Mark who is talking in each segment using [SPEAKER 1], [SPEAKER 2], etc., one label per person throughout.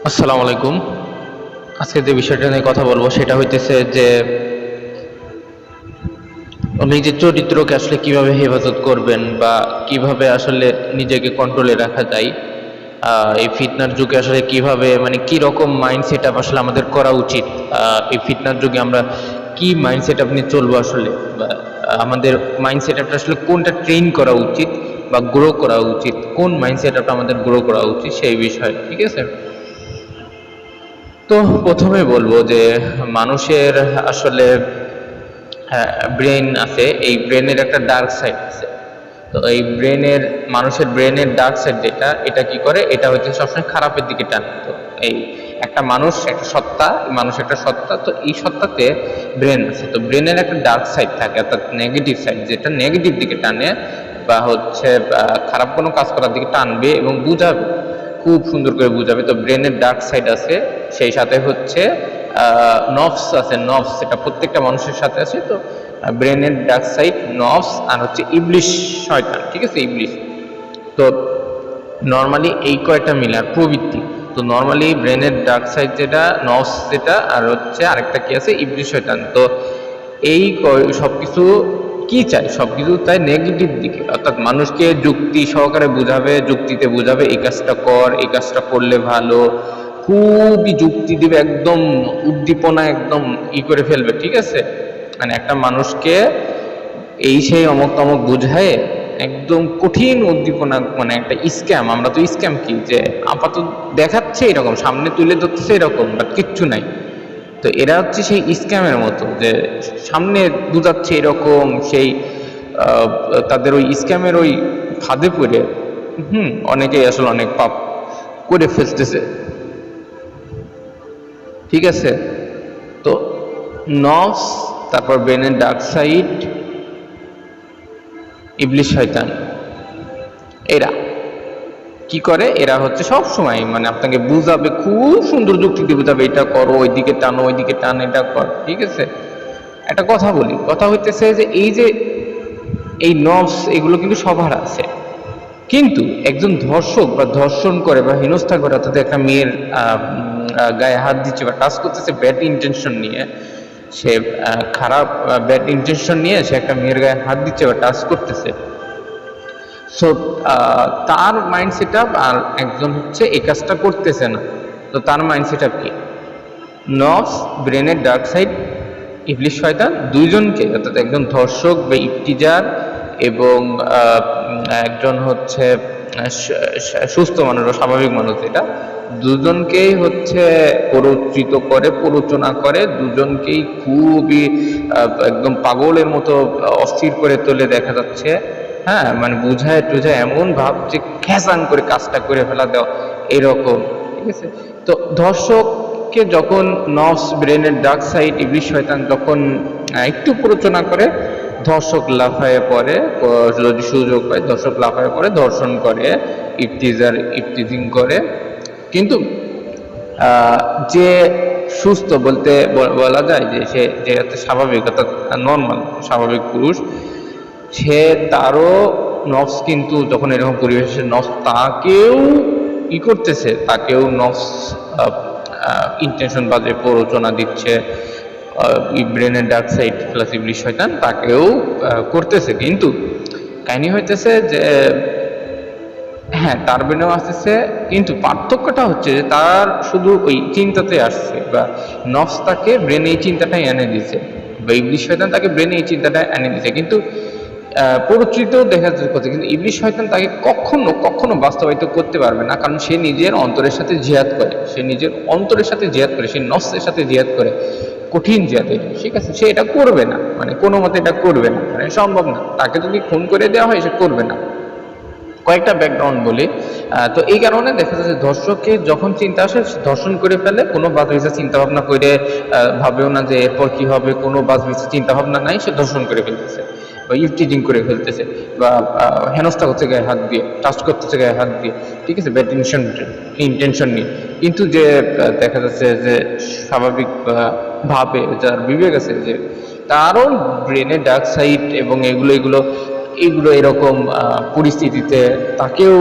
[SPEAKER 1] আসসালামু আলাইকুম। আজকে যে বিষয়টা নিয়ে কথা বলবো সেটা হইতেছে যে নিজের চরিত্রকে আসলে কিভাবে হেফাজত করবেন বা কিভাবে আসলে নিজেকে কন্ট্রোলে রাখা যায়। এই ফিতনার যুগে আসলে কিভাবে মানে কি রকম মাইন্ড সেট আপ আসলে আমাদের করা উচিত। এই ফিতনার যুগে আমরা কি মাইন্ড সেট আপ নিয়ে চলবো আসলে, বা আমাদের মাইন্ড সেট আপটা আসলে কোনটা ট্রেন করা উচিত বা গ্রো করা উচিত, কোন মাইন্ড সেট আপটা আমাদের গ্রো করা উচিত সেই বিষয়ে, ঠিক আছে? তো প্রথমে বলবো যে মানুষের আসলে ব্রেন আছে, এই ব্রেনের একটা ডার্ক সাইড আছে। তো এই মানুষের ব্রেনের ডার্ক সাইড যেটা, এটা কি করে, এটা হচ্ছে সবসময় খারাপের দিকে টানে। তো এই একটা মানুষ একটা সত্তা, মানুষ একটা সত্তা, তো এই সত্তাতে ব্রেন আছে। তো ব্রেনের একটা ডার্ক সাইড থাকে, অর্থাৎ নেগেটিভ সাইড, যেটা নেগেটিভ দিকে টানে বা হচ্ছে খারাপ কোনো কাজ করার দিকে টানবে এবং বুঝাবে, খুব সুন্দর করে বুঝাবে। তো ব্রেনের ডার্ক সাইড আছে, সেই সাথে হচ্ছে নফস আছে। নফস এটা প্রত্যেকটা মানুষের সাথে আছে। তো ব্রেনের ডার্ক সাইড, নফস, আর হচ্ছে ইবলিশ, শয়তান, ঠিক আছে, ইবলিশ। তো নর্মালি এই কয়টা মিলার প্রবৃত্তি। তো নর্মালি ব্রেনের ডার্ক সাইড যেটা, নফস যেটা, আর হচ্ছে আরেকটা কি আছে, ইবলিশ, শয়তান। তো এই সবকিছু কি চাই, সবকিছু চাই নেগেটিভ দিকে, অর্থাৎ মানুষকে যুক্তি সহকারে বুঝাবে, যুক্তিতে বুঝাবে, এই কাজটা কর, এই কাজটা করলে ভালো, খুবই যুক্তি দিবে, একদম উদ্দীপনা একদম করে ফেলবে, ঠিক আছে। মানে একটা মানুষকে এই সেই অমক তমক বুঝায় একদম কঠিন উদ্দীপনা, মানে একটা স্ক্যাম। আমরা তো স্ক্যাম কি, যে আপাতত দেখাচ্ছে এরকম, সামনে তুলে ধরছে এরকম, বাট কিচ্ছু নাই। তো এরা হচ্ছে সেই স্ক্যামের মতো, যে সামনে বুঝাচ্ছে এরকম, সেই তাদের ওই স্ক্যামের ওই ফাঁদে পড়ে অনেকেই আসলে অনেক পাপ করে ফেলতেছে, ঠিক আছে। তো নফস, তারপর ব্রেনের ডার্ক সাইড, ইবলিশ, শয়তান, এরা কি করে, এরা হচ্ছে সব সময় মানে আপনাকে বুঝাবে, খুব সুন্দর যুক্তি দিয়ে বুঝাবে, এটা করো, ওইদিকে টানো, ওইদিকে টান, এটা কর, ঠিক আছে। একটা কথা বলি, কথা হইতেছে যে এই যে এই নফস, এগুলো কিন্তু সবার আছে, কিন্তু একজন ধর্ষক বা ধর্ষণ করে বা হেনস্থা করে, অর্থাৎ একটা মেয়ের গায়ে হাত দিচ্ছে বা টাচ করতেছে ব্যাড ইন্টেনশন নিয়ে, সে খারাপ ব্যাড ইন্টেনশন নিয়ে সে একটা মেয়ের গায়ে হাত দিচ্ছে বা টাচ করতেছে। সো তার মাইন্ড সেট আপ আর একজন হচ্ছে এই কাজটা করতেছে না, তো তার মাইন্ড সেট আপ কি, নফস, ব্রেনের ডার্ক সাইড, ইবলিশ, শয়তান, দুইজনকে, অর্থাৎ একজন ধর্ষক বা ইফতিজার এবং একজন হচ্ছে সুস্থ মানুষ বা স্বাভাবিক মানুষ, এটা দুজনকেই হচ্ছে প্ররোচিত করে, প্ররোচনা করে, দুজনকেই খুবই একদম পাগলের মতো অস্থির করে তোলে, দেখা যাচ্ছে। হ্যাঁ, মানে বুঝায় টুঝায় এমন ভাব যে খেসাং করে কাজটা করে ফেলা দেওয়া, এরকম, ঠিক আছে। তো ধর্ষককে যখন নফস, ব্রেনের ডার্ক সাইড, ইবলিশ, শয়তান যখন একটু প্ররোচনা করে, ধর্ষক লাফায়ে পড়ে, যদি সুযোগ পায় ধর্ষক লাফায়ে পড়ে, ধর্ষণ করে, ইফতিজিং করে। কিন্তু যে সুস্থ বলতে বলা যায় যে সে যে স্বাভাবিক, অর্থাৎ নর্মাল স্বাভাবিক পুরুষ, সে তারও নফস কিন্তু যখন এরকম পরিবেশে নফস তাকেও করতেছে, তাকেও নফস ইন্টেনশন বাজে প্ররোচনা দিচ্ছে, ব্রেনের ডার্ক সাইড প্লাস ইবলিশ, শয়তান তাকেও করতেছে। কিন্তু কাহিনী হইতেছে যে হ্যাঁ, তার ব্রেনেও আসতেছে, কিন্তু পার্থক্যটা হচ্ছে যে তার শুধু ওই চিন্তাতে আসছে, বা নফস তাকে ব্রেনে এই চিন্তাটাই এনে দিছে, বা ইবলিশ, শয়তান তাকে ব্রেনে এই চিন্তাটা এনে দিছে, কিন্তু প্ররোচিত দেখা যাচ্ছে। কিন্তু ইবলিশ, শয়তান তাকে কখনো কখনো বাস্তবায়িত করতে পারবে না, কারণ সে নিজের অন্তরের সাথে জিহাদ করে, সে নিজের অন্তরের সাথে জিহাদ করে, সে নফসের সাথে জিহাদ করে, কঠিন জিহাদ এটা, ঠিক আছে। সে এটা করবে না, মানে কোনো মতে এটা করবে না, মানে সম্ভব না, তাকে যদি খুন করে দেওয়া হয় সে করবে না। কয়েকটা ব্যাকগ্রাউন্ড বলি। তো এই কারণে দেখা যাচ্ছে ধর্ষকের যখন চিন্তা আসে ধর্ষণ করে ফেলে, কোনো বাজবিচা চিন্তা ভাবনা করে ভাবেও না যে এরপর কি হবে, কোনো বাজবিচা চিন্তা ভাবনা নাই, সে ধর্ষণ করে ফেলতেছে বা ইফটিজিং করে ফেলতেছে, বা হেনস্থা করছে গায়ে হাত দিয়ে, টাচ করতেছে গায়ে হাত দিয়ে, ঠিক আছে, ব্যাড ইন্টেনশন নিয়ে। কিন্তু যে দেখা যাচ্ছে যে স্বাভাবিক ভাবে যার বিবেক আছে, যে তারও ব্রেনের ডার্ক সাইড এবং এগুলো এরকম পরিস্থিতিতে তাকেও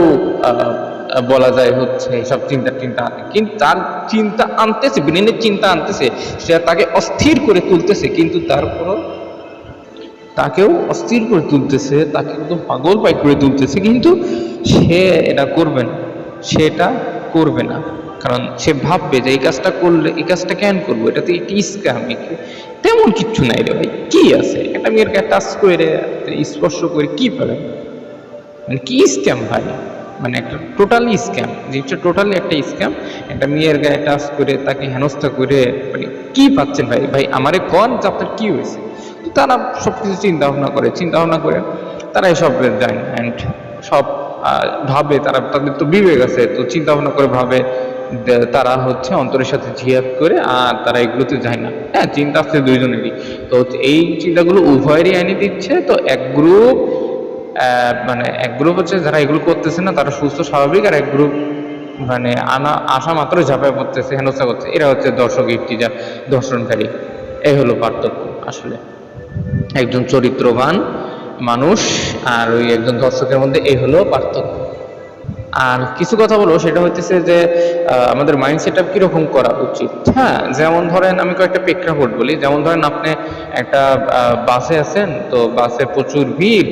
[SPEAKER 1] বলা যায় হচ্ছে সব চিন্তা আনে, কিন্তু তার চিন্তা আনতেছে, ব্রেনের চিন্তা আনতেছে, সে তাকে অস্থির করে তুলতেছে, কিন্তু তারপরও তাকেও অস্থির করে তুলতেছে, তাকে একদম পাগল পাই করে তুলতেছে, কিন্তু সে এটা করবে না, সেটা করবে না। কারণ সে ভাববে যে এই কাজটা করলে, এই কাজটা কেন করবো, এটা তো একটি স্ক্যাম, তেমন কিচ্ছু নাই রে ভাই, কি আছে, একটা মেয়ের গায়ে টাচ করে স্পর্শ করে কি পাবে, মানে কি স্ক্যাম ভাই, মানে একটা টোটালি স্ক্যাম, জিনিসটা টোটালি একটা স্ক্যাম। একটা মেয়ের গায়ে টাচ করে তাকে হেনস্থা করে মানে কি পাচ্ছেন ভাই? ভাই আমারে কন যে আপনার কি হয়েছে? তো তারা সবকিছু চিন্তা ভাবনা করে তারা এসব যায় না, অ্যান্ড সব ভাবে, তারা তাদের তো বিবেক আছে, তো চিন্তা ভাবনা করে ভাবে তারা হচ্ছে অন্তরের সাথে জিহাদ করে, আর তারা এগুলোতে যায় না। হ্যাঁ, চিন্তা আছে দুইজনেরই, তো এই চিন্তাগুলো উভয়েরই এনে দিচ্ছে। তো এক গ্রুপ মানে এক গ্রুপ হচ্ছে যারা এগুলো করতেছে না, তারা সুস্থ স্বাভাবিক, আর এক গ্রুপ মানে আসা মাত্র ঝাঁপায় পড়তেছে, হেনস্থা করছে, এরা হচ্ছে দর্শক ইফতিজার, দর্শনকারী। এই হলো পার্থক্য আসলে একজন চরিত্রবান মানুষ আর ওই একজন দর্শকের মধ্যে, এই হলো পার্থক্য। আর কিছু কথা বলবো, সেটা হচ্ছে যে আমাদের মাইন্ড সেট আপ কীরকম করা উচিত। হ্যাঁ, যেমন ধরেন আমি কয়েকটা প্রেক্ষাপট বলি। যেমন ধরেন আপনি একটা বাসে আছেন, তো বাসে প্রচুর ভিড়,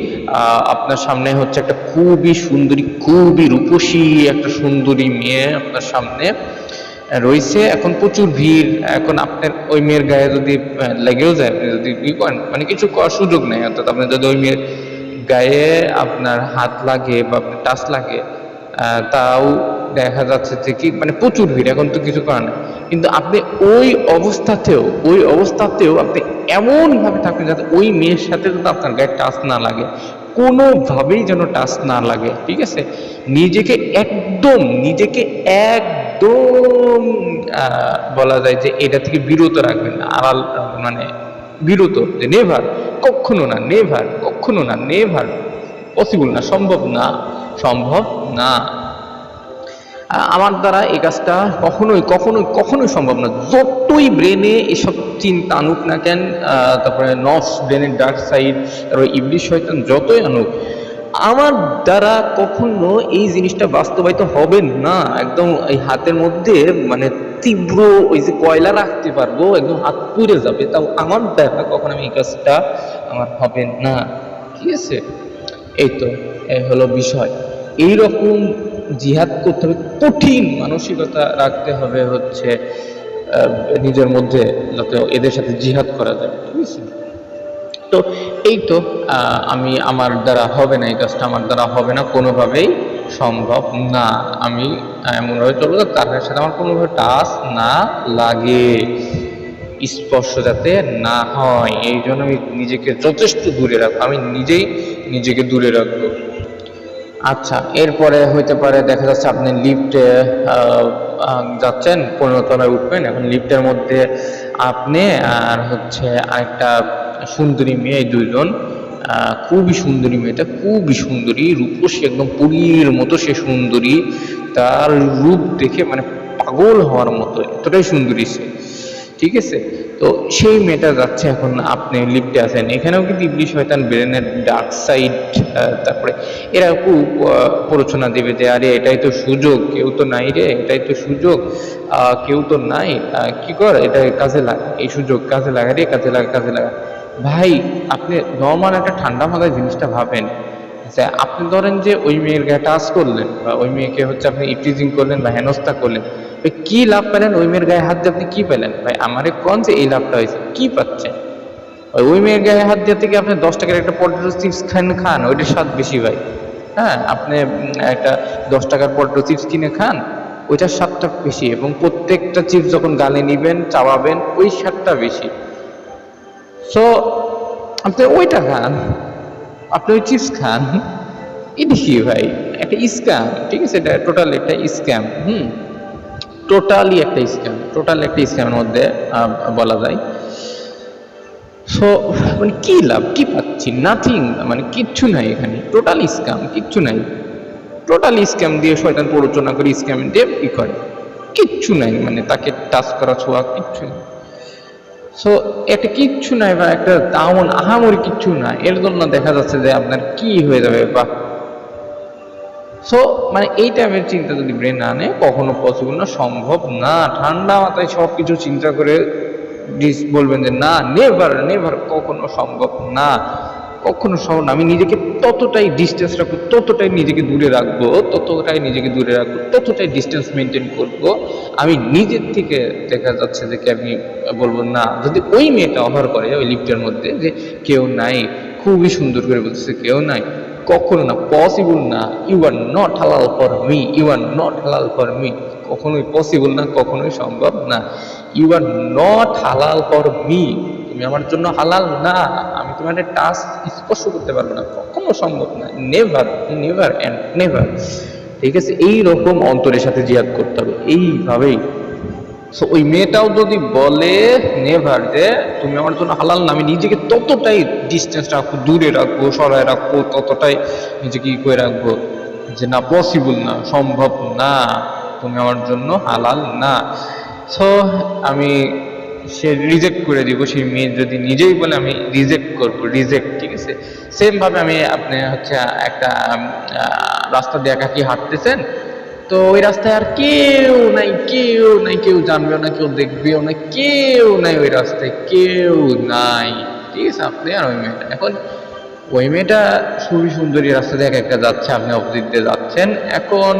[SPEAKER 1] আপনার সামনে হচ্ছে একটা খুবই সুন্দরী, খুবই রূপসী একটা সুন্দরী মেয়ে আপনার সামনে রয়েছে, এখন প্রচুর ভিড়, এখন আপনার ওই মেয়ের গায়ে যদি লেগেও যায়, আপনি যদি ই করেন, মানে কিছু করার সুযোগ নেই, অর্থাৎ আপনি যদি ওই মেয়ের গায়ে আপনার হাত লাগে বা আপনার টাচ লাগে, তাও দেখা যাচ্ছে যে কি মানে প্রচুর ভিড়, এখন তো কিছু করার নেই, কিন্তু আপনি ওই অবস্থাতেও আপনি এমনভাবে থাকবেন যাতে ওই মেয়ের সাথে যদি আপনার গায়ে টাচ না লাগে, কোনোভাবেই যেন টাচ না লাগে, ঠিক আছে? নিজেকে একদম বলা যায় যে এটা থেকে বিরত রাখবেন, আড়াল, মানে বিরত, যে নেভার পসিবল না, সম্ভব না। আমার দ্বারা এই কাজটা কখনোই সম্ভব না, যতই ব্রেনে এসব চিন্তা আনুক না কেন, তারপরে নফস, ব্রেনের ডার্ক সাইড, তারপরে ইবলিশ শয়তান যতই আনুক, আমার দ্বারা কখনো এই জিনিসটা বাস্তবায়িত হবে না। একদম এই হাতের মধ্যে মানে তীব্র ওই যে কয়লা রাখতে পারবো, একদম হাত পুড়ে যাবে, তাও আমার দ্বারা কখনো আমি এই কাজটা আমার হবে না, ঠিক আছে? এই হলো বিষয়। এইরকম জিহাদ করতে হবে, কঠিন মানসিকতা রাখতে হবে হচ্ছে নিজের মধ্যে, যাতে এদের সাথে জিহাদ করা যায়, ঠিক আছে? তো আমি, আমার দ্বারা হবে না, এই কাজটা আমার দ্বারা হবে না, কোনোভাবেই সম্ভব না। আমি এমনভাবে চলবো তার সাথে আমার কোনোভাবে টাচ না লাগে, স্পর্শ যাতে না হয়, এই জন্য আমি নিজেকে যথেষ্ট দূরে রাখবো, আমি নিজেকে দূরে রাখবো। আচ্ছা, এরপরে হইতে পারে দেখা যাচ্ছে আপনি লিফটে যাচ্ছেন, 15 তলায় উঠবেন, এখন লিফটের মধ্যে আপনি আর হচ্ছে আরেকটা সুন্দরী মেয়ে, দুইজন, খুবই সুন্দরী, মেয়েটা খুবই সুন্দরী, রূপসী, একদম পরীর মতো সে সুন্দরী, তার রূপ দেখে মানে পাগল হওয়ার মতো, এতটাই সুন্দরী সে, ঠিক আছে? তো সেই মেয়েটা যাচ্ছে, এখন আপনি লিফটে আছেন, এখানেও কিন্তু ইবলিশ শয়তান, ব্রেনের ডার্ক সাইড, তারপরে এরা খুব প্ররোচনা দেবে যে আরে এটাই তো সুযোগ, কেউ তো নাই রে, এটাই তো সুযোগ, কেউ তো নাই, কি কর, এটা কাজে লাগা, এই সুযোগ কাজে লাগা রে, কাজে লাগা। ভাই, আপনি নর্মাল একটা ঠান্ডা মাথায় জিনিসটা ভাবেন, যে আপনি ধরেন যে ওই মেয়ের গায়ে টাচ করলেন, বা ওই মেয়েকে হচ্ছে আপনি ইফটিজিং করলেন বা হেনস্থা করলেন, কি লাভ পেলেন? ওই মেয়ের গায়ে হাত দিয়ে আপনি কি পেলেন? ভাই আমারে কোন যে এই লাভটা হয়েছে, কি পাচ্ছেন? ওই মেয়ের গায়ে হাত দিয়ে থেকে আপনি 10 টাকার একটা পটেটো চিপস খান, ওইটার স্বাদ বেশি ভাই। হ্যাঁ, আপনি একটা 10 টাকার পটেটো চিপস কিনে খান, ওইটার স্বাদটা বেশি, এবং প্রত্যেকটা চিপস যখন গালে নিবেন, চাবাবেন, ওই স্বাদটা বেশি। সো আপনি ওইটা খান, আপনি ওই চিপস খান, এটা কি ভাই? একটা স্ক্যাম, ঠিক আছে? এটা টোটাল একটা স্ক্যাম, টোটালি একটা স্ক্যামের মধ্যে বলা যায়। সো মানে কি লাভ, কি পাচ্ছি? নাথিং, মানে কিচ্ছু নাই এখানে, টোটাল স্ক্যাম, কিচ্ছু নাই, টোটাল স্ক্যাম দিয়ে শয়তান প্ররোচনা করে, স্ক্যাম দিয়ে কি করে, কিচ্ছু নাই, মানে তাকে টাচ করা, ছোঁয়া, কিচ্ছু নেই। সো এটা কিচ্ছু নাই, বা একটা তেমন আহামরি কিচ্ছু না, এর জন্য দেখা যাচ্ছে যে আপনার কি হয়ে যাবে, বা সো মানে এই টাইপের চিন্তা যদি ব্রেন আনে কখনো পসিবল না, সম্ভব না। ঠান্ডা মাথায় সব কিছু চিন্তা করে বলবেন যে না, নেভার নেভার, কখনো সম্ভব না, কখনো সম্ভব না। আমি নিজেকে ততটাই ডিস্টেন্স রাখবো, ততটাই নিজেকে দূরে রাখবো, ততটাই নিজেকে দূরে রাখবো, ততটাই ডিস্টেন্স মেনটেন করব। আমি নিজের থেকে দেখা যাচ্ছে যে কি আমি বলবো না, যদি ওই মেয়েটা অফার করে ওই লিফটের মধ্যে যে কেউ নাই, খুবই সুন্দর করে বলতেছে কেউ নাই, কখনো না, পসিবল না, you are not halal for me, you are not halal for me, কখনোই পসিবল না, কখনোই সম্ভব না। You are not halal for me, তুমি আমার জন্য হালাল না, আমি তোমার টাচ স্পর্শ করতে পারবো না, কখনো সম্ভব না, নেভার নেভার অ্যান্ড নেভার। ঠিক আছে, এইরকম অন্তরের সাথে জিহাদ করতে হবে এইভাবেই। সো ওই মেয়েটাও যদি বলে নেভার যে তুমি আমার জন্য হালাল না, আমি নিজেকে ততটাই ডিস্টেন্স রাখবো, দূরে রাখবো, সরায় রাখবো, ততটাই নিজেকে ই করে রাখবো যে না, পসিবল না, সম্ভব না, তুমি আমার জন্য হালাল না। সো আমি সে রিজেক্ট করে দিব। সেই মেয়ে যদি নিজেই বলে আমি রিজেক্ট করবো, রিজেক্ট। ঠিক আছে, সেম ভাবে আমি আপনি হচ্ছে একটা রাস্তা দিয়ে একাকি হাঁটতেছেন, তো ওই রাস্তায় আর কেউ নাই, কেউ নাই, কেউ জানবেও না, কেউ দেখবেও না, কেউ নাই ওই রাস্তায়, কেউ নাই। ঠিক আছে, আপনি আর ওই মেয়েটা, এখন ওই মেয়েটা খুবই সুন্দরী রাস্তা দিয়ে একটা যাচ্ছে, আপনি অপোজিট দিয়ে যাচ্ছেন। এখন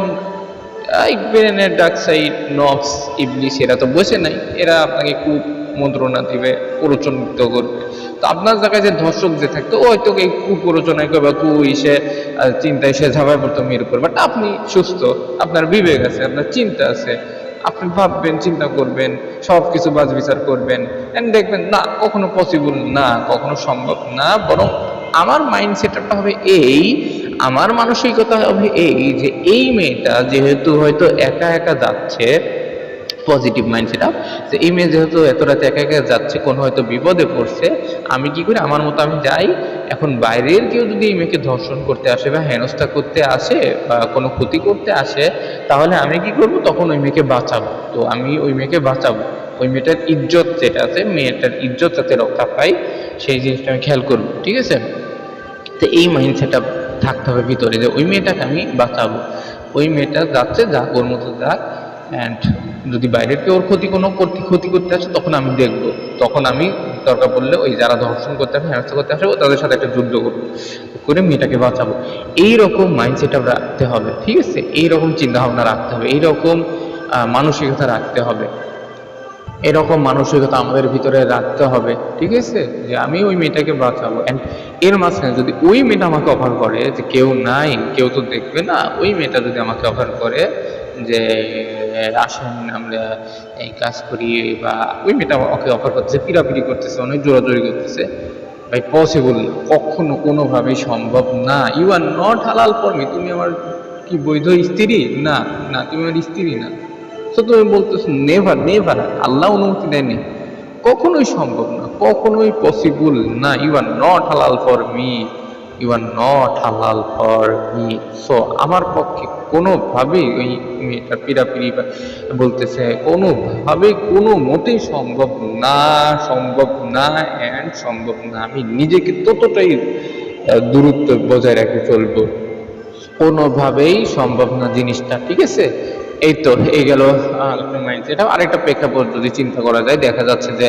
[SPEAKER 1] এই ব্রেনের ডার্ক সাইড, নফস, ইবলিস, এরা তো বসে নাই, এরা আপনাকে খুব মন্ত্রণা দিবে, প্ররোচনিত করবে। তো আপনার জায়গায় যে ধর্ষক যে থাকতো, ও হয়তো এই কুপ্ররোচনায় করবে, সে চিন্তায় সে ঝাঁপায় পড়তো মেয়ের উপর। বাট আপনি সুস্থ, আপনার বিবেক আছে, আপনার চিন্তা আছে, আপনি ভাববেন, চিন্তা করবেন, সব কিছু বাজ বিচার করবেন, এন্ড দেখবেন না, কখনো পসিবল না, কখনো সম্ভব না। বরং আমার মাইন্ড সেটআপটা হবে এই, আমার মানসিকতা হবে এই যে এই মেয়েটা যেহেতু হয়তো একা একা যাচ্ছে, পজিটিভ মাইন্ড সেটআপ, যে এই মেয়ে যেহেতু এত রাতে একা একা যাচ্ছে, কোনো হয়তো বিপদে পড়ছে, আমি কি করি, আমার মতো আমি যাই। এখন বাইরের কেউ যদি এই মেয়েকে ধর্ষণ করতে আসে বা হেনস্থা করতে আসে বা কোনো ক্ষতি করতে আসে, তাহলে আমি কি করব, তখন ওই মেয়েকে বাঁচাবো। তো আমি ওই মেয়েকে বাঁচাবো, ওই মেয়েটার ইজ্জত যেটা আছে, মেয়েটার ইজ্জত যাতে রক্ষা পাই, সেই জিনিসটা আমি খেয়াল করবো। ঠিক আছে, তো এই মাইন্ড সেটআপ থাকতে হবে ভিতরে, যে ওই মেয়েটাকে আমি বাঁচাবো, ওই মেয়েটা যাচ্ছে, যাক, ওর মতো যাক। অ্যান্ড যদি বাইরের কেউ ওর ক্ষতি করতে আসে, তখন আমি দেখবো, তখন আমি দরকার পড়লে ওই যারা ধর্ষণ করতে আসে, হেনস্থা করতে আসে, তাদের সাথে একটা যুদ্ধ করবো, করে মেয়েটাকে বাঁচাবো। এইরকম মাইন্ড সেটআপ রাখতে হবে। ঠিক আছে, এইরকম চিন্তা ভাবনা রাখতে হবে, এইরকম মানসিকতা রাখতে হবে, এরকম মানসিকতা আমাদের ভিতরে রাখতে হবে। ঠিক আছে, যে আমি ওই মেয়েটাকে বাঁচাবো। অ্যান্ড এর মাঝখানে যদি ওই মেয়েটা আমাকে অফার করে যে কেউ নাই, কেউ তো দেখবে না, ওই মেয়েটা যদি আমাকে অফার করে যে আসেন আমরা এই কাজ করি, বা ওই মেয়েটা ওকে অফার করতেছে, পিড়াপিড়ি করতেছে, অনেক জোরাজোরি করতেছে, ভাই পসিবল না, কখনো কোনোভাবেই সম্ভব না। You are not halal for me, তুমি আমার কি বৈধ স্ত্রী না? না, তুমি আমার স্ত্রী না। তো তুমি বলতেছো নেভার নেভার, আল্লাহ অনুমতি দেয়নি, কখনোই সম্ভব না, কখনোই পসিবল না। You are not halal for me, you are not halal for me. So আমার পক্ষে কোনোভাবেই ওই মেয়েটা পিড়াপিড়ি বলতেছে, কোনোভাবেই কোনো মতেই সম্ভব না, সম্ভব না অ্যান্ড সম্ভব না। আমি নিজেকে ততটাই দূরত্ব বজায় রেখে চলবো, কোনোভাবেই সম্ভব না জিনিসটা। ঠিক আছে, এই তো এই গেল মাইন্ডসেট। আরেকটা প্রেক্ষাপট যদি চিন্তা করা যায়, দেখা যাচ্ছে যে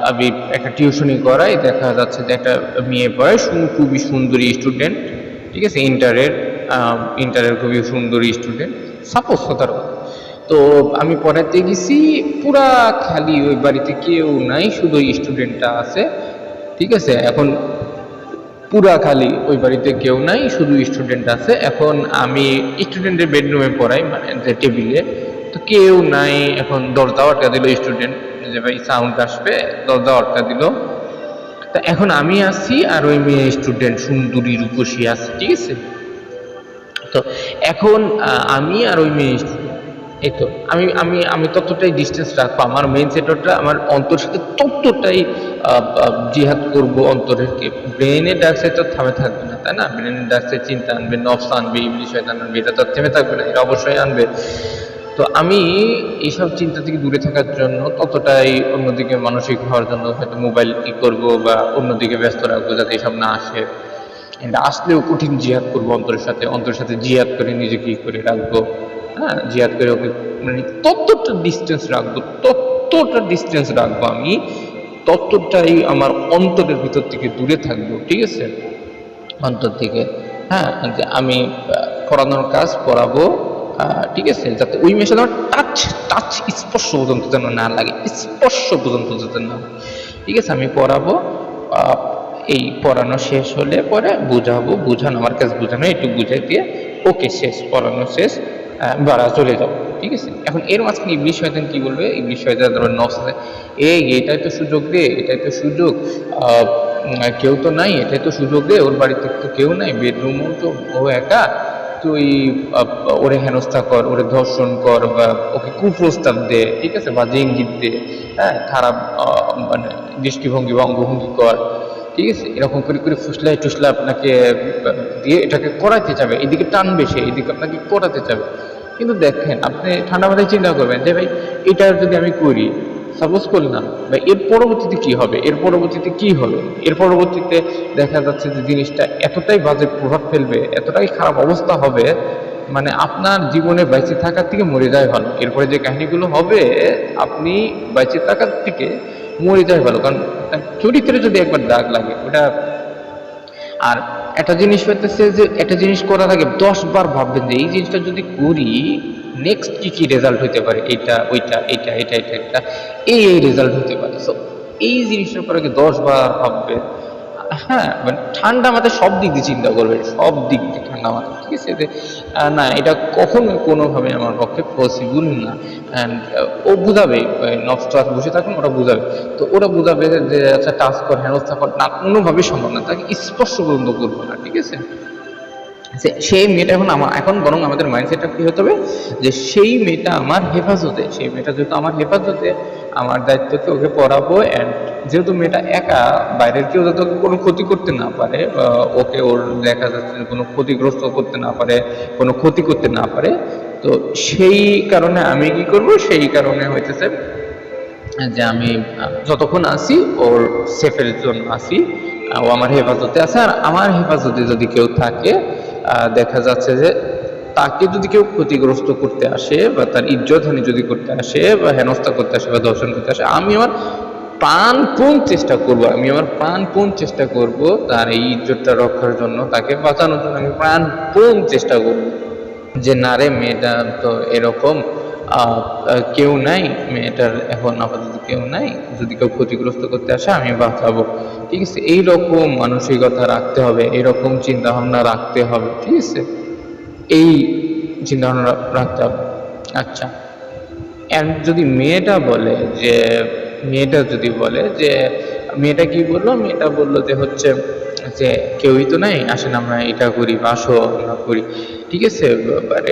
[SPEAKER 1] আমি একটা টিউশনি করাই, দেখা যাচ্ছে যে একটা মেয়ে পড়ে, খুবই সুন্দরী স্টুডেন্ট। ঠিক আছে, ইন্টারের খুবই সুন্দরী স্টুডেন্ট, সাপোজ কথার কথা। তো আমি পড়াতে গেছি, পুরা খালি, ওই বাড়িতে কেউ নাই, শুধু স্টুডেন্টটা আছে। ঠিক আছে, এখন পুরা খালি, ওই বাড়িতে কেউ নাই, শুধু স্টুডেন্ট আছে। এখন আমি স্টুডেন্টের বেডরুমে পড়াই, মানে যে টেবিলে, তো কেউ নাই। এখন দরজা আটকা দিল স্টুডেন্ট, যে ভাই সাউন্ড আসবে, দরজা আটকা দিল। তা এখন আমি আসছি আর ওই মেয়ে স্টুডেন্ট সুন্দরী রূপসী আছে। ঠিক আছে, তো এখন আমি আর ওই মেয়ে স্টুডেন্ট, এই তো আমি আমি আমি ততটাই ডিস্টেন্স রাখবো, আমার মেইন সেটরটা আমার অন্তরের সাথে ততটাই জিহাদ করবো অন্তরের। ব্রেনের ডার্ক সাইড তো থামে থাকবে না, তাই না? ব্রেনের ডার্ক সাইড চিন্তা আনবে, নফস আনবে, ইবলিশ শয়তান আনবে, এটা তো থেমে থাকবে না, এটা অবশ্যই আনবে। তো আমি এইসব চিন্তা থেকে দূরে থাকার জন্য ততটাই অন্যদিকে মানসিক হওয়ার জন্য হয়তো মোবাইল কি করবো বা অন্যদিকে ব্যস্ত রাখবো, যাতে এসব না আসে। এটা আসলেও কঠিন জিহাদ করবো অন্তরের সাথে জিহাদ করে নিজেকে কি করে রাখবো, হ্যাঁ, জিহাদ করে ওকে মানে ততটা ডিস্টেন্স রাখবো আমি, ততটাই আমার অন্তরের ভিতর থেকে দূরে থাকবো, ঠিক আছে, অন্তর থেকে। হ্যাঁ, যে আমি পড়ানোর কাজ পড়াবো, ঠিক আছে, যাতে ওই মেয়ের সাথে আমার টাচ স্পর্শ পর্যন্ত যেন না লাগে, স্পর্শ পর্যন্ত যাতে না, ঠিক আছে, আমি পড়াবো। এই পড়ানো শেষ হলে পরে বুঝানো আমার কাছে, বুঝানো একটু বুঝাই দিয়ে ওকে শেষ, পড়ানো শেষ, বাড়া চলে যাবো, ঠিক আছে। এখন এর মাঝখানে ইবলিশ শয়তান কি বলবে? ইবলিশ শয়তান তারপর নফস, এটাই তো সুযোগ রে, এটাই তো সুযোগ, কেউ তো নাই, এটাই তো সুযোগ রে, ওর বাড়িতে তো কেউ নাই, বেডরুমও তো ও একা, তুই ওরে হেনস্থা কর, ওরে ধর্ষণ কর, বা ওকে কুপ্রস্তাব দে, ঠিক আছে, বা ইঙ্গিত দে, হ্যাঁ, খারাপ মানে দৃষ্টিভঙ্গি বা অঙ্গভঙ্গি কর, ঠিক আছে, এরকম করে করে ফুসলাই টুসলা আপনাকে দিয়ে এটাকে করাতে যাবে, এদিকে টানবে সে, এদিকে আপনাকে করাতে যাবে। কিন্তু দেখেন, আপনি ঠান্ডা মাথায় চিন্তা করবেন যে ভাই এটা যদি আমি করি, সাপোজ করলাম, বা এর পরবর্তীতে কি হবে, এর পরবর্তীতে দেখা যাচ্ছে যে জিনিসটা এতটাই বাজে প্রভাব ফেলবে, এতটাই খারাপ অবস্থা হবে, মানে আপনার জীবনে বেঁচে থাকার থেকে মরে যায় ভালো। এরপরে যে কাহিনীগুলো হবে, আপনি বেঁচে থাকার থেকে মরে যায় ভালো, কারণ চরিত্রে যদি একবার দাগ লাগে ওটা। আর একটা জিনিস হইতেছে যে একটা জিনিস করার আগে 10 বার ভাববেন যে এই জিনিসটা যদি করি নেক্সট কি কি রেজাল্ট হইতে পারে, এটা ওইটা এটা এটা এটা এটা এই রেজাল্ট হতে পারে। সো এই জিনিসটার পর আগে 10 বার ভাববেন। হ্যাঁ, মানে ঠান্ডা মাথায় সব দিক দিয়ে চিন্তা করবেন, সব দিক দিয়ে ঠান্ডা মাথায়, ঠিক আছে, যে না এটা কখনোই কোনোভাবে আমার পক্ষে পসিবল না। অ্যান্ড ও বুঝাবে, নষ্ট বসে থাকুন, ওরা বুঝাবে, তো ওরা বুঝাবে যে আচ্ছা টাচ কর, হেনস্থা কর, না কোনোভাবেই সম্ভব না, তাকে স্পর্শ পর্যন্ত করবো না, ঠিক আছে। সেই মেয়েটা এখন বরং আমাদের মাইন্ডসেটটা কি হতে হবে যে সেই মেয়েটা আমার হেফাজতে, সেই মেয়েটা যেহেতু আমার হেফাজতে, আমার দায়িত্বকে ওকে পড়াবো। অ্যান্ড যেহেতু মেয়েটা একা, বাইরের কেউ যাতে ওকে কোনো ক্ষতি করতে না পারে, ওকে ওর দেখা যাচ্ছে কোনো ক্ষতিগ্রস্ত করতে না পারে, কোনো ক্ষতি করতে না পারে, তো সেই কারণে আমি কি করব, সেই কারণে হইতেছে যে আমি যতক্ষণ আসি ওর সেফের জন্য আসি, ও আমার হেফাজতে আছে। আর আমার হেফাজতে যদি কেউ থাকে, দেখা যাচ্ছে যে তাকে যদি কেউ ক্ষতিগ্রস্ত করতে আসে, বা তার ইজ্জতহানি যদি করতে আসে, বা হেনস্থা করতে আসে, বা ধর্ষণ করতে আসে, আমি আমার প্রাণপণ চেষ্টা করব তার এই ইজ্জতটা রক্ষার জন্য, তাকে বাঁচানোর জন্য আমি প্রাণপণ চেষ্টা করব যে না রে, মেয়েটা তো এরকম, কেউ নাই, মেয়েটার এখন আপাতত কেউ নাই, যদি কেউ ক্ষতিগ্রস্ত করতে আসে আমি বাঁচাবো, ঠিক আছে। এইরকম মানসিকতা রাখতে হবে, এরকম চিন্তা ভাবনা রাখতে হবে, ঠিক আছে, এই চিন্তা ভাবনা রাখতে হবে। আচ্ছা, এন্ড যদি মেয়েটা কি বললো, মেয়েটা বললো যে হচ্ছে যে কেউই তো নাই, আসেন আমরা এটা করি, বাসো আমরা করি, ঠিক আছে,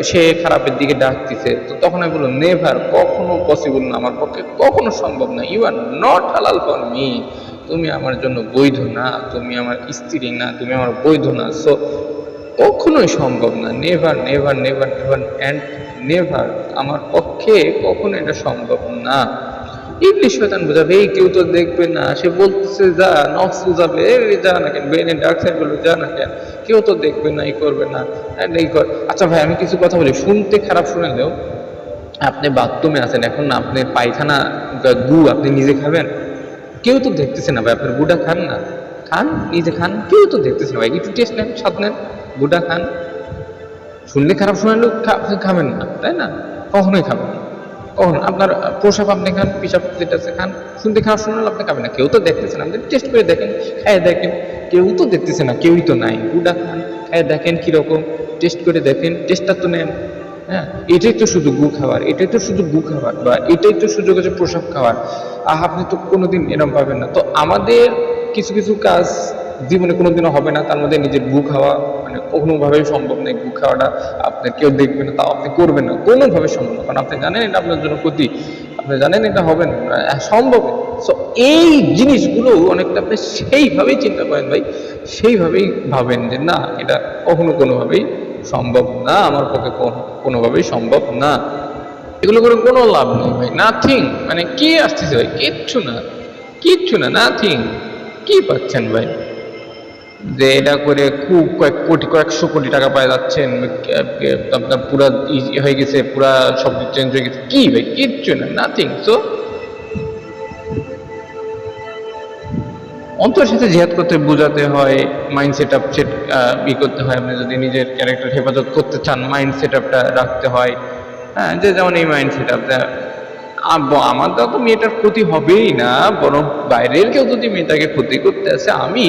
[SPEAKER 1] সে খারাপের দিকে ডাকতেছে, তো তখন আমি বললাম নেভার, কখনো পসিবল না, আমার পক্ষে কখনো সম্ভব না, you are not halal for me, তুমি আমার জন্য বৈধ না, তুমি আমার স্ত্রী না, তুমি আমার বৈধ না, সো কখনোই সম্ভব না, never never never never and never, আমার পক্ষে কখনো এটা সম্ভব না। ইবলিশ শয়তান বোঝাবে, এই কেউ তো দেখবে না, সে বলতেছে যা, নফস বুঝাবে, যা না কেন, ব্রেনের ডার্ক সাইড বলবে যা না কেন, কেউ তো দেখবে না, এই করবে না, এই কর। আচ্ছা ভাই, আমি কিছু কথা বলি, শুনতে খারাপ শুনালেও আপনি বাথরুমে আছেন, এখন আপনি পায়খানা গু আপনি নিজে খাবেন, কেউ তো দেখতেছে না ভাই, আপনার গুটা খান না, খান, নিজে খান, কেউ তো দেখতেছে না ভাই, একটু টেস্ট নেন, স্বাদ নেন, গুটা খান। শুনলে খারাপ শোনালেও আপনি খাবেন না, তাই না? কখনোই খাবেন না, কখন আপনার প্রসাব আপনি খান, পিসাব যেটা আছে খান, শুনতে খারাপ শোনালে আপনি খাবেন না, কেউ তো দেখতেছে না, আপনি টেস্ট করে দেখেন, খায় দেখেন, কেউ তো দেখতেছে না, কেউই তো নাই, গুটা খান, খায় দেখেন কিরকম, টেস্ট করে দেখেন, টেস্টটা তো নেন। হ্যাঁ, এটাই তো শুধু গু খাবার, বা এটাই তো সুযোগ আছে প্রসাব খাওয়ার। আপনি তো কোনোদিন এরকম পাবেন না। তো আমাদের কিছু কিছু কাজ জীবনে কোনোদিনও হবে না, তার মধ্যে নিজের গু খাওয়া মানে কোনোভাবেই সম্ভব নেই। গু খাওয়াটা আপনার কেউ দেখবে না, তাও আপনি করবেন না, কোনোভাবে সম্ভব না, কারণ আপনি জানেন এটা আপনার জন্য ক্ষতি, আপনি জানেন এটা হবে না, সম্ভব। সো এই জিনিসগুলো অনেকটা আপনি সেইভাবেই চিন্তা করেন ভাই, সেইভাবেই ভাবেন যে না, এটা কখনো কোনোভাবেই সম্ভব না, আমার পক্ষে কোনোভাবেই সম্ভব না, এগুলো করে কোনো লাভ নেই ভাই, নাথিং। মানে কি আসতেছে ভাই, কিচ্ছু না, নাথিং, কি পাচ্ছেন ভাই? যে এটা করে খুব কয়েকশো কোটি টাকা পায় যাচ্ছেন, আপনার পুরা হয়ে গেছে, পুরা সব চেঞ্জ হয়ে গেছে। কি ভাই, কিচ্ছু না, নাথিং। সো অন্তরের সাথে জিহাদ করতে বোঝাতে হয়, মাইন্ড সেট আপ করতে হয়। আপনি যদি নিজের ক্যারেক্টার হেফাজত করতে চান, মাইন্ড সেট আপটা রাখতে হয়। হ্যাঁ, যে যেমন এই মাইন্ড সেট আপটা, আমার দ্বারা তো মেয়েটার ক্ষতি হবেই না, বরং বাইরের কেউ যদি মেয়েটাকে ক্ষতি করতে আসে, আমি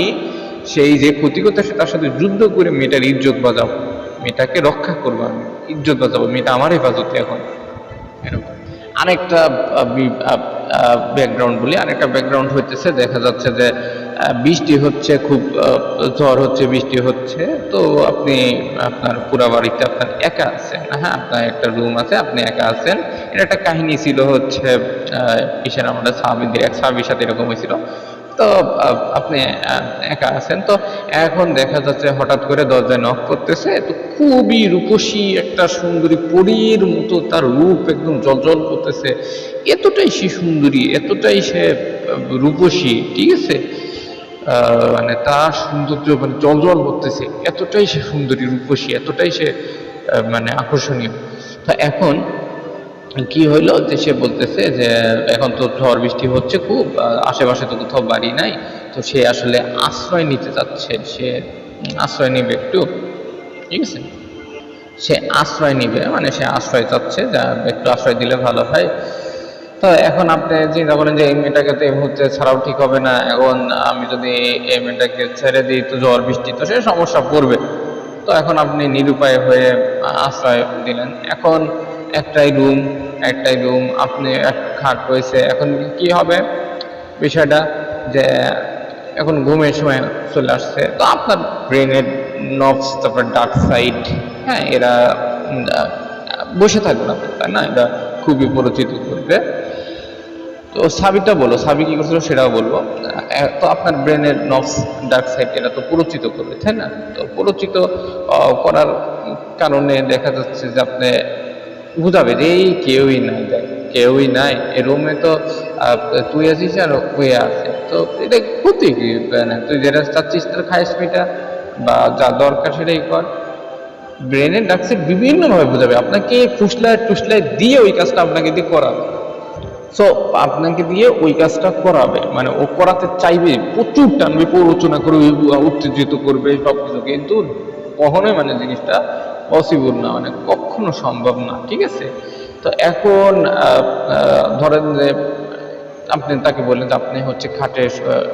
[SPEAKER 1] সেই যে ক্ষতি করতে আসে তার সাথে যুদ্ধ করে মেয়েটার ইজ্জত বাঁচাবো, মেয়েটাকে রক্ষা করবো, আমি ইজ্জত বাঁচাবো, মেয়েটা আমার হেফাজতে এখন। এরকম আরেকটা ব্যাকগ্রাউন্ড বলি, আরেকটা ব্যাকগ্রাউন্ড হইতেছে, দেখা যাচ্ছে যে বৃষ্টি হচ্ছে, খুব ঝড় হচ্ছে, বৃষ্টি হচ্ছে, তো আপনি আপনার পুরা বাড়িতে আপনার একা আছেন। হ্যাঁ, আপনার একটা রুম আছে, আপনি একা আছেন। এটা একটা কাহিনী ছিল হচ্ছে কিসের, আমাদের সাহাবীদের এক সাহাবীর সাথে এরকম হয়েছিল। তো আপনি একা আছেন, তো এখন দেখা যাচ্ছে হঠাৎ করে দরজায় নক করতেছে, তো খুবই রূপসী একটা সুন্দরী পরীর মতো তার রূপ একদম জ্বলজ্বল করতেছে। এতটাই সে সুন্দরী, এতটাই সে রূপসী, ঠিক আছে, মানে তার সৌন্দর্য মানে জ্বলজ্বল করতেছে, এতটাই সে সুন্দরী, রূপসী, এতটাই সে মানে আকর্ষণীয়। তো এখন কি হইলো যে সে বলতেছে যে এখন তো ঝড় বৃষ্টি হচ্ছে খুব, আশেপাশে তো কোথাও বাড়ি নাই, তো সে আসলে আশ্রয় নিতে চাচ্ছে, সে আশ্রয় নিবে একটু, ঠিক আছে, সে আশ্রয় নিবে, মানে সে আশ্রয় চাচ্ছে, যা একটু আশ্রয় দিলে ভালো হয়। তো এখন আপনি চিন্তা করেন যে এই মেয়েটাকে তো এই মুহূর্তে ছাড়াও ঠিক হবে না, এখন আমি যদি এই মেয়েটাকে ছেড়ে দিই তো ঝড় বৃষ্টি, তো সে সমস্যা পড়বে। তো এখন আপনি নিরুপায় হয়ে আশ্রয় দিলেন। এখন একটাই রুম, আপনি এক খাট রয়েছে, এখন কি হবে বিষয়টা, যে এখন ঘুমের সময় চলে আসছে, তো আপনার ব্রেনের নবস, তারপর ডার্ক সাইড, হ্যাঁ, এরা বসে থাকবে না, তাই না, এরা খুবই পরিচিত করবে। তো সাবিটা বলো, সাবি কি করছিল সেটাও বলবো। তো আপনার ব্রেনের নবস, ডার্ক সাইড, এরা তো পরিচিত করবে, তাই না? তো পরিচিত করার কারণে দেখা যাচ্ছে যে আপনি বুঝাবে যে এই কেউই নাই, দেখ কেউই নাই, এ রুমে তো তুই আছিস আর ওই আছে, তো এটা ক্ষতি কি, মানে তুই যেটা চাচ্ছিস তার খাইস মেয়েটা, বা যা দরকার সেটাই কর। ব্রেনের ডার্ক সাইড বিভিন্নভাবে বোঝাবে, আপনাকে ফুসলায় টুসলায় দিয়ে ওই কাজটা আপনাকে দিয়ে করাবে। সো আপনাকে দিয়ে ওই কাজটা করাবে, মানে ও করাতে চাইবে, প্রচুর টানবে, প্ররোচনা করবে, উত্তেজিত করবে সব কিছু, কিন্তু কখনোই মানে জিনিসটা পসিবল না, মানে কখনো সম্ভব না, ঠিক আছে। তো এখন ধরেন যে আপনি তাকে বললেন যে আপনি হচ্ছে খাটে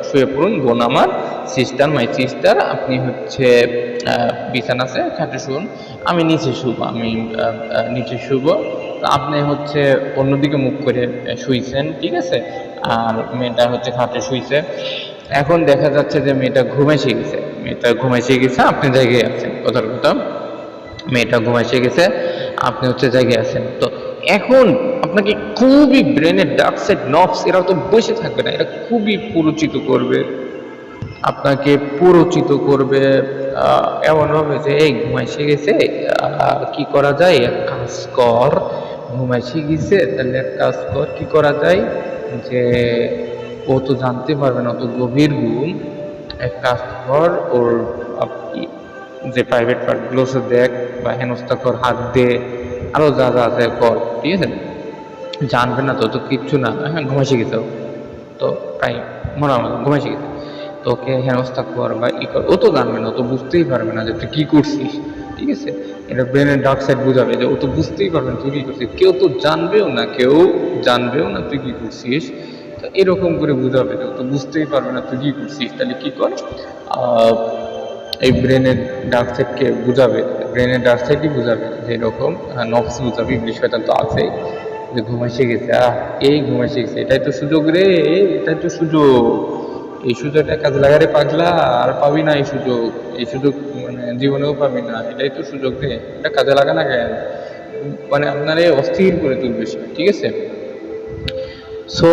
[SPEAKER 1] শুয়ে পড়ুন, বোন আমার, সিস্টার, মাই সিস্টার, আপনি হচ্ছে বিছানা আছে, খাটে শুন, আমি নিচে শুব, নিচে শুব। আপনি হচ্ছে অন্যদিকে মুখ করে শুইছেন, ঠিক আছে, আর মেয়েটা হচ্ছে খাটে শুইছে। এখন দেখা যাচ্ছে যে মেয়েটা ঘুমাইছে গেছে, আপনি জায়গায় আছেন, কথার কথা, মেয়েটা ঘুমাইছে গেছে, আপনি হচ্ছে জায়গায় আছেন। তো এখন আপনাকে খুবই ব্রেনের ডার্ক সাইড নবস, এরা তো বসে থাকবে না, এরা খুবই পরিচিত করবে, আপনাকে পরিচিত করবে এমনভাবে যে এই ঘুমাইছে গেছে, কি করা যায়, এক কাজ কর, ঘুমাইছে গেছে তাহলে এক কাজ কর, কি করা যায়, যে ও তো জানতে পারবে না, অত গভীর ঘুম, এক কাজ কর, ওর যে প্রাইভেট পার্টগুলো সে দেখ, বা হেনস্থা কর, হাত দে, আরো যা যা আছে কর, ঠিক আছে, জানবে না তো, তো কিচ্ছু না, হ্যাঁ ঘুমাইছে গেছে, তো তাই মনে হয় ঘুমাইছে গেছে, তোকে হেনস্থা কর বা ই কর, ও তো জানবে না, ও তো বুঝতেই পারবে না যে তুই কি করছিস, ঠিক আছে। এটা ব্রেনের ডার্ক সাইড বুঝাবে যে ও তো বুঝতেই পারবে না তুই কি করছিস, কেউ তো জানবেও না তুই কি করছিস। তো এরকম করে বুঝাবে যে ও তো বুঝতেই পারবে না তুই কি করছিস, তাহলে কি কর, এই ব্রেনের ডার্ক সাইডকে বুঝাবে, ব্রেনের ডার্ক সাইডই বুঝাবে যে এরকম, নফস বুঝাবে, ইংলিশ শয়তান তো আছেই, যে ঘুমাইছে গেছে, এই ঘুমাইছে গেছে, এটাই তো সুযোগ রে, এটাই তো সুযোগ, এই সুযোগটা কাজে লাগারে পাগলা, আর পাবি না এই সুযোগ মানে জীবনেও পাবি না, এটাই তো সুযোগ রে, এটা কাজে লাগা না কেন, মানে আপনারে অস্থির করে তুলবে সে, ঠিক আছে। সো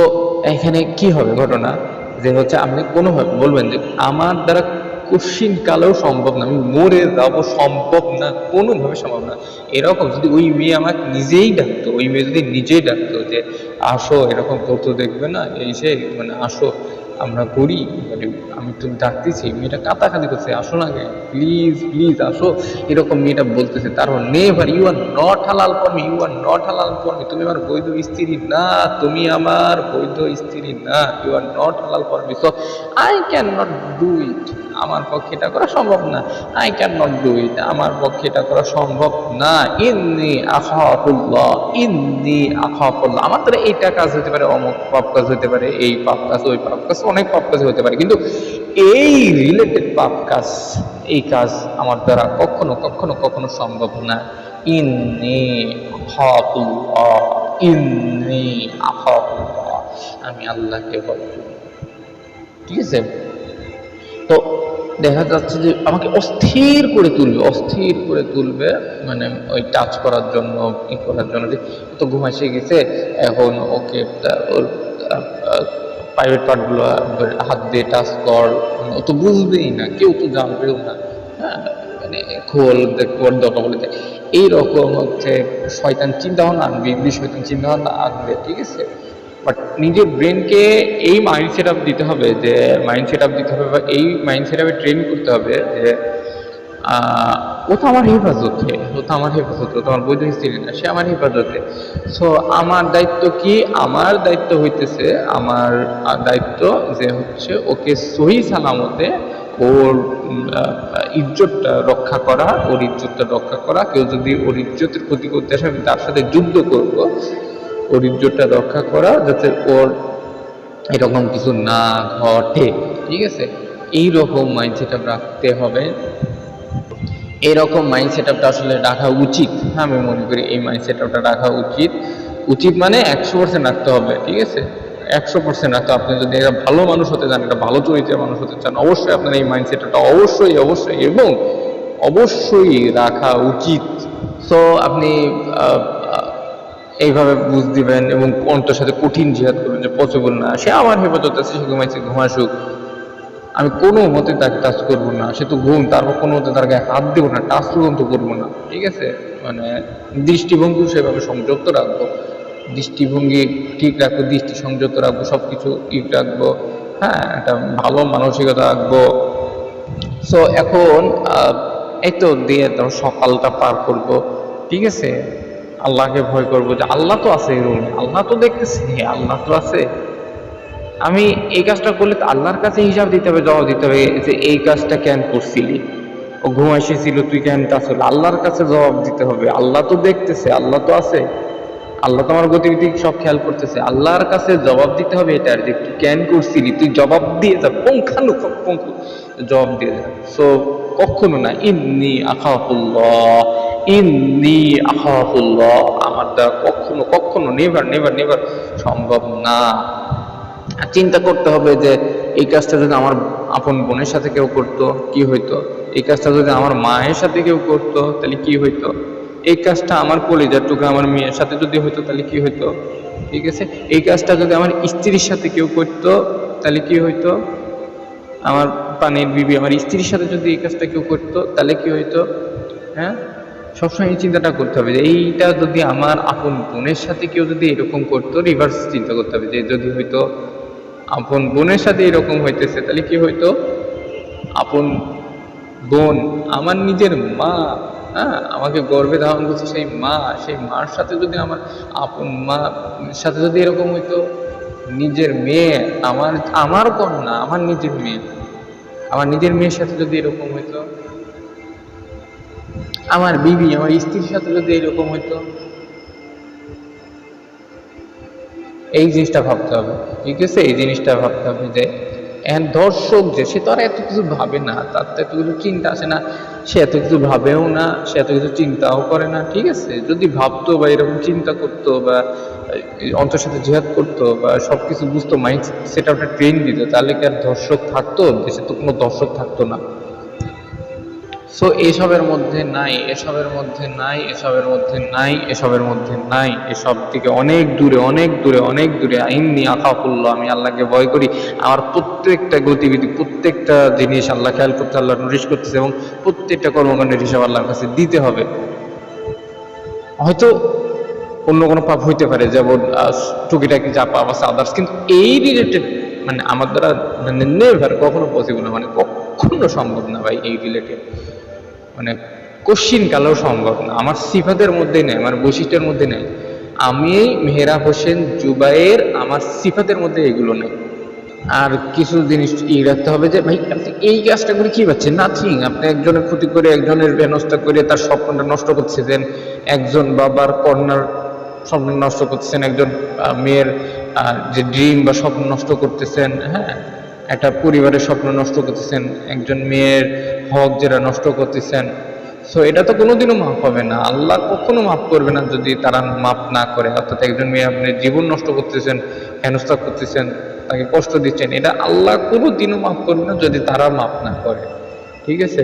[SPEAKER 1] এখানে কি হবে ঘটনা, যে হচ্ছে আপনি কোনোভাবে বলবেন যে আমার দ্বারা কঠিন কালেও সম্ভব না, আমি মরে যাব, সম্ভব না, কোনোভাবে সম্ভব না। এরকম যদি ওই মেয়ে আমাকে নিজেই ডাকতো, ওই মেয়ে যদি নিজেই ডাকতো যে আসো, এরকম করতো দেখবে না, এই সে মানে আসো, আমরা করি, আমি একটু ডাকতেছি, মেয়েটা কাতাকাতি করছে, আসো না গে, প্লিজ প্লিজ আসো, এরকম মেয়েটা বলতেছে। তারপর never, you are not halal for me, you are not halal for me, তুমি আমার বৈধ স্ত্রী না, তুমি আমার বৈধ স্ত্রী না, you are not halal for me, so I can not do it, আমার পক্ষে এটা করা সম্ভব না, I can not do it, আমার পক্ষে এটা করা সম্ভব না, ইন্নী আখাফুল্লাহ, ইন্নী আখাফুল্লাহ, আমার দ্বারা এইটা কাজ হতে পারে, অমুক পাপ কাজ হতে পারে, এই পাপ কাজ, ওই পাপ কাজ, অনেক পাপ কাজ হতে পারে, কিন্তু এই রিলেটেড পাপ কাজ, এই কাজ আমার দ্বারা কখনো কখনো কখনো সম্ভব না। ইন্নী আখাফুল্লাহ, ইন্নী আখাফুল্লাহ, আমি আল্লাহকে ভয় করি। ঠিক আছে? তো দেখা যাচ্ছে যে আমাকে অস্থির করে তুলবে, অস্থির করে তুলবে, মানে ওই টাচ করার জন্য, ই করার জন্য, যে তো ঘুমাইছে গেছে, এখন ওকে ওর প্রাইভেট পার্টগুলো হাত দিয়ে টাচ কর, ও তো বুঝবেই না, কেউ তো জানবেও না, হ্যাঁ, মানে খোল দেখবার দরকার বলে দেয়, এইরকম হচ্ছে শয়তান চিন্তা ভাবনা আনবে, ইংলিশ শয়তান চিন্তা ভাবনা আনবে। ঠিক আছে? বাট নিজের ব্রেনকে এই মাইন্ড সেট আপ দিতে হবে, যে মাইন্ড সেট আপ দিতে হবে, বা এই মাইন্ড সেট আপে ট্রেন করতে হবে যে ও তো আমার হেফাজতে, ও তো আমার হেফাজতে, ও তো আমার বৈধ স্ত্রী না, সে আমার হেফাজতে। সো আমার দায়িত্ব কি? আমার দায়িত্ব হইতেছে, আমার দায়িত্ব যে হচ্ছে ওকে সহি সালামতে ওর ইজ্জতটা রক্ষা করা, ওর ইজ্জতটা রক্ষা করা। কেউ যদি ওর ইজ্জতের ক্ষতি করতে আসে, আমি তার সাথে যুদ্ধ করব, ওর ইজ্জতটা রক্ষা করা, যাতে ওর এরকম কিছু না ঘটে। ঠিক আছে? এইরকম মাইন্ড সেট আপ রাখতে হবে, এরকম মাইন্ড সেট আপটা আসলে রাখা উচিত। আমি মনে করি এই মাইন্ড সেট আপটা রাখা উচিত। উচিত মানে 100% রাখতে হবে। ঠিক আছে? 100% রাখতে। আপনি যদি একটা ভালো মানুষ হতে চান, একটা ভালো চরিত্রের মানুষ হতে চান, অবশ্যই আপনার এই মাইন্ড সেট আপটা অবশ্যই অবশ্যই এবং অবশ্যই রাখা উচিত। সো আপনি এইভাবে বুঝ দিবেন এবং অন্তর সাথে কঠিন জিহাদ করবেন যে পসিবল না, সে আমার হেফাজত আছে, সে ঘুমাইছে, ঘুমাসুক, আমি কোনো মতে তাকে টাচ করবো না, সে তো ঘুম, তারপর কোনো মতে তার গায়ে হাত দেবো না, টাচ পর্যন্ত করবো না। ঠিক আছে? মানে দৃষ্টিভঙ্গি সেভাবে সংযত রাখবো, দৃষ্টিভঙ্গি ঠিক রাখবো, দৃষ্টি সংযত রাখবো, সব কিছু ঠিক রাখবো, হ্যাঁ, একটা ভালো মানসিকতা রাখবো। সো এখন এই তো দিয়ে ধরো সকালটা পার করব। ঠিক আছে? আল্লাহকে ভয় করবো যে আল্লাহ তো আছে, আল্লাহ তো দেখতেছে, আল্লাহ তো আছে। আমি এই কাজটা করলে তো আল্লাহর কাছে হিসাব দিতে হবে, জবাব দিতে হবে যে এই কাজটা কেন করছিলি, ও ঘুমাইছিল, তুই কেন আসলে, আল্লাহর কাছে জবাব দিতে হবে। আল্লাহ তো দেখতেছে, আল্লাহ তো আছে, আল্লাহ তো আমার গতিবিধি সব খেয়াল করতেছে, আল্লাহর কাছে জবাব দিতে হবে এটার, যে তুই কেন করছিলি, তুই জবাব দিয়ে যা, পুঙ্খানুপুঙ্খু জবাব দিয়ে যা। সো কখনো না, ইন্নী আখাফুল্লাহ, ইন্নী আখাফুল্লাহ, আমার দ্বারা কখনো কখনো নেভার নেভার নেভার সম্ভব না। চিন্তা করতে হবে যে এই কাজটা যদি আমার আপন বোনের সাথে কেউ করতো কি হইতো, এই কাজটা যদি আমার মায়ের সাথে কেউ করতো তাহলে কি হইতো, এই কাজটা আমার কলিজার টুকরা আমার মেয়ের সাথে যদি হইতো তাহলে কি হইতো। ঠিক আছে? এই কাজটা যদি আমার স্ত্রীর সাথে কেউ করতো তাহলে কি হইতো, আমার প্রাণের বিবি আমার স্ত্রীর সাথে যদি এই কাজটা কেউ করতো তাহলে কি হইতো। হ্যাঁ, সবসময় এই চিন্তাটা করতে হবে যে এইটা যদি আমার আপন বোনের সাথে কেউ যদি এরকম করতো, রিভার্স চিন্তা করতে হবে যে যদি হয়তো আপন বোনের সাথে এরকম হইতেছে তাহলে কি হইতো, আপন বোন আমার নিজের মা, হ্যাঁ, আমাকে গর্ভে ধারণ করছে সেই মা, সেই মার সাথে যদি আমার আপন মা সাথে যদি এরকম হইতো, নিজের মেয়ে, আমার আমার কন্যা, আমার নিজের মেয়ে, আমার নিজের মেয়ের সাথে যদি এরকম হইতো, আমার বিবি আমার স্ত্রীর সাথে যদি এরকম হইতো, এই জিনিসটা ভাবতে হবে। ঠিক আছে? এই জিনিসটা ভাবতে হবে যে দর্শক যে সে তো আর এত কিছু ভাবে না, তার তো এত কিছু চিন্তা আসে না, সে এত কিছু ভাবেও না, সে এত কিছু চিন্তাও করে না। ঠিক আছে? যদি ভাবতো বা এরকম চিন্তা করতো বা অন্তর সাথে জিহাদ করতো বা সব কিছু বুঝতো, মাইন্ড সেট আপটা ট্রেন দিত, তাহলে কি আর দর্শক থাকতো? দেশে তো কোনো দর্শক থাকতো না। সো এসবের মধ্যে নাই, এসবের মধ্যে নাই, এসবের মধ্যে নাই, এসবের মধ্যে নাই, এসব থেকে অনেক দূরে অনেক দূরে অনেক দূরে। ইন্নী আখাফুল্লাহ, আমি আল্লাহকে ভয় করি। আমার প্রত্যেকটা গতিবিধি, প্রত্যেকটা জিনিস আল্লাহ খেয়াল করতে, আল্লাহ নোটিশ করতেছে এবং প্রত্যেকটা কর্মকাণ্ডের হিসাব আল্লাহর কাছে দিতে হবে। হয়তো অন্য কোনো পাপ হইতে পারে, যেমন টুকিটাকি যা পাপ আছে আদার্স, কিন্তু এই রিলেটেড মানে আমার দ্বারা মানে নেভার কখনো পসিবল না, মানে কখনো সম্ভব না ভাই এই রিলেটেড, মানে কোশ্চিন কালেও সম্ভব না। আমার সিফাতের মধ্যে নেই, আমার বৈশিষ্ট্যের মধ্যে নেই। আমি মেহরাব হোসেন জুবায়ের, আমার সিফাতের মধ্যে এগুলো নেই। আর কিছু জিনিস রাখতে হবে যে ভাই আপনি এই কাজটা করে কি পাচ্ছেন, নাথিং। আপনি একজনের ক্ষতি করে, একজনের হেনস্থা করে তার স্বপ্নটা নষ্ট করতেছেন, একজন বাবার কন্যার স্বপ্ন নষ্ট করতেছেন, একজন মেয়ের যে ড্রিম বা স্বপ্ন নষ্ট করতেছেন, হ্যাঁ, একটা পরিবারের স্বপ্ন নষ্ট করতেছেন, একজন মেয়ের হক যেটা নষ্ট করতেছেন। সো এটা তো কোনোদিনও মাফ হবে না, আল্লাহ কখনো মাফ করবে না যদি তারা মাফ না করে। অর্থাৎ একজন মেয়ে আপনি জীবন নষ্ট করতেছেন, হেনস্থা করতেছেন, তাকে কষ্ট দিচ্ছেন, এটা আল্লাহ কোনোদিনও মাফ করবে না যদি তারা মাফ না করে। ঠিক আছে,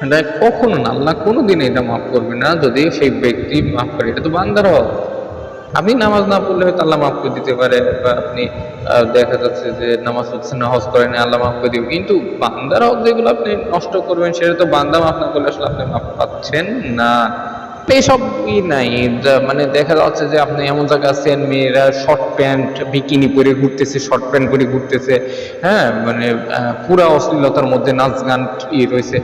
[SPEAKER 1] এটা কখনো না, আল্লাহ কোনোদিন এটা মাফ করবে না যদি সেই ব্যক্তি মাফ করে। এটা তো বান্দার হক। আপনি নামাজ না পড়লে হয়তো আল্লাহ মাফ করে দিতে পারে, বা আপনি দেখা যাচ্ছে যে নামাজ পড়ছেন না, হজ করেন, আল্লাহ মাফ করে দিবে। কিন্তু বান্দার হক যেগুলো আপনি নষ্ট করবেন, সেটা তো বান্দা মাফ না করলে আসলে আপনি মাফ পাচ্ছেন না। এইসব নাই, মানে দেখা যাচ্ছে যে আপনি এমন জায়গায় আছেন, মেয়েরা শর্ট প্যান্ট বিকিনি পরে ঘুরতেছে, শর্ট প্যান্ট পরে ঘুরতেছে, হ্যাঁ, মানে পুরা অশ্লীলতার মধ্যে নাচ গান রয়েছে।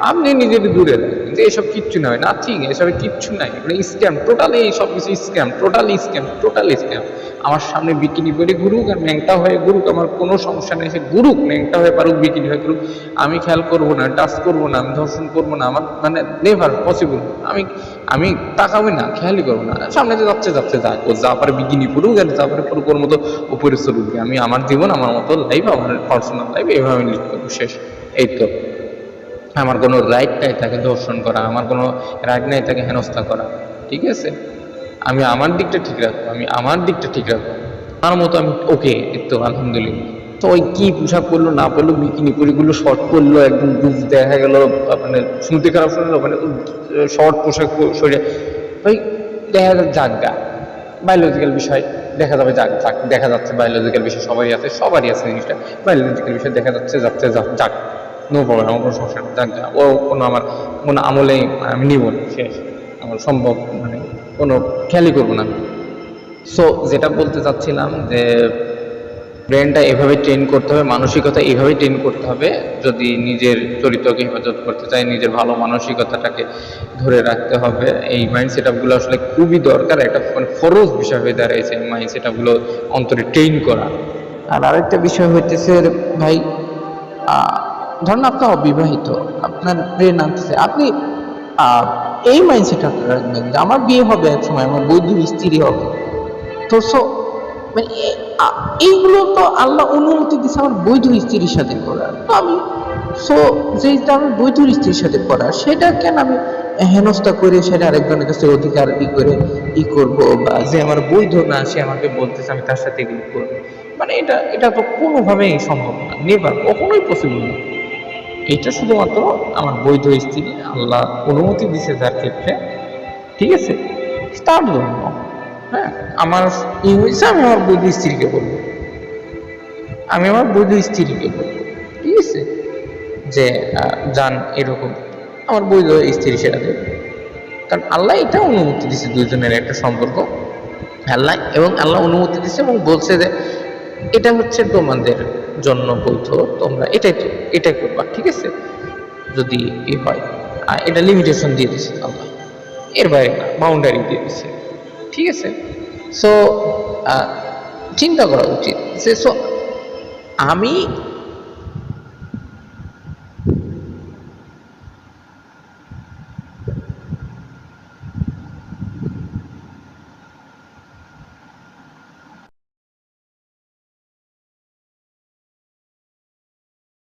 [SPEAKER 1] আপনি নিজের দূরে রাখেন যে এসব কিচ্ছু নয়, নাথিং, এসবের কিচ্ছু নাই, এগুলো স্ক্যাম, টোটালি সব কিছু scam, totally scam, totally scam. আমার সামনে বিকিনি পরে ঘুরুক আর ন্যাংটা হয়ে ঘুরুক, আমার কোনো সমস্যা নেই, সে ঘুরুক, ন্যাংটা হয়ে পারুক, বিকিনি হয়ে ঘুরুক, আমি খেয়াল করবো না, টাচ করবো না, আমি ধর্ষণ করবো না, আমার মানে নেভার পসিবল। আমি তাকাবো না, খেয়ালই করবো না, সামনে যে যাচ্ছে যাচ্ছে যাক, ও যা পারে বিকিনি পড়ুক, আর যা পারে পড়ুক, ওর মতো উপরে চলুক। আমি আমার জীবন, আমার মতো লাইফ, আমার পার্সোনাল লাইফ এভাবে আমি লিড করবো, শেষ। এই তো, আমার কোনো রাইট নাই তাকে ধর্ষণ করা, আমার কোনো রাইট নাই তাকে হেনস্থা করা। ঠিক আছে, আমি আমার দিকটা ঠিক রাখবো, আমি আমার দিকটা ঠিক রাখবো, আমার মতো আমি ওকে, তো আলহামদুলিল্লাহ। তো ওই কি পোশাক পরলো না পরলো, বিকিনি পরিগুলো শর্ট পরলো, একদম ডুব দেখা গেল, মানে শুনতে খারাপ শুনলো, মানে শর্ট পোশাক শরীরে, ওই দেখা যাক গা, বায়োলজিক্যাল বিষয় দেখা যাবে, যাক যাক, দেখা যাচ্ছে বায়োলজিক্যাল বিষয় সবারই আছে, সবারই আছে জিনিসটা, বায়োলজিক্যাল বিষয় দেখা যাচ্ছে, যাচ্ছে যাক, নো প্রবলেম, আমার কোনো সমস্যা নেই, যাক যা, ও কোনো আমার কোনো আমলেই আমি নিব না, শেষ, আমার সম্ভব, মানে কোনো খেয়ালই করবো না। সো যেটা বলতে চাচ্ছিলাম যে ব্রেনটা এভাবে ট্রেন করতে হবে, মানসিকতা এভাবে ট্রেন করতে হবে, যদি নিজের চরিত্রকে হেফাজত করতে চাই, নিজের ভালো মানসিকতাটাকে ধরে রাখতে হবে। এই মাইন্ড সেট আপগুলো আসলে খুবই দরকার, একটা মানে ফরজ বিষয় হয়ে দাঁড়িয়েছে এই মাইন্ড সেট আপগুলো অন্তরে ট্রেন করা। আর আরেকটা বিষয় হইতেছে ভাই, ধরুন আপনি অবিবাহিত, আপনার ব্রেন আনতেছে, আপনি এই মাইন্ড সেট আপ রাখবেন যে আমার বিয়ে হবে এক সময়, আমার বৈধ স্ত্রী হবে। তো মানে এইগুলো তো আল্লাহ অনুমতি দিচ্ছে আমার বৈধ স্ত্রীর সাথে করার, তো আমি যেটা আমি বৈধ স্ত্রীর সাথে করা, সেটা কেন আমি হেনস্থা করে সেটা আরেকজনের কাছে অধিকার করে করবো, বা যে আমার বৈধ না সে আমাকে বলতেছে আমি তার সাথে এগুলো করবো, মানে এটা এটা তো কোনোভাবেই সম্ভব না, নেভার, কখনোই পসিবল না। এটা শুধুমাত্র আমার বৈধ স্ত্রী আল্লাহ অনুমতি দিছে যার ক্ষেত্রে, ঠিক আছে, তার জন্য। হ্যাঁ, আমার হয়েছে, আমি আমার বৈধ স্ত্রীকে বলবো, আমি আমার বৈধ স্ত্রীকে বলবো, ঠিক আছে, যে যান এরকম, আমার বৈধ স্ত্রী সেটা দেবে। কারণ আল্লাহ এটা অনুমতি দিচ্ছে, দুজনের একটা সম্পর্ক আল্লাহ, এবং আল্লাহ অনুমতি দিচ্ছে এবং বলছে যে এটা হচ্ছে তোমাদের জন্য বৈধ, তোমরা এটাই করবা, ঠিক আছে, যদি হয়। আর এটা লিমিটেশন দিয়ে দিচ্ছে আল্লাহ, এর বাইরে না, বাউন্ডারি দিয়ে দিচ্ছে, ঠিক আছে। সো চিন্তা করা উচিত যে আমি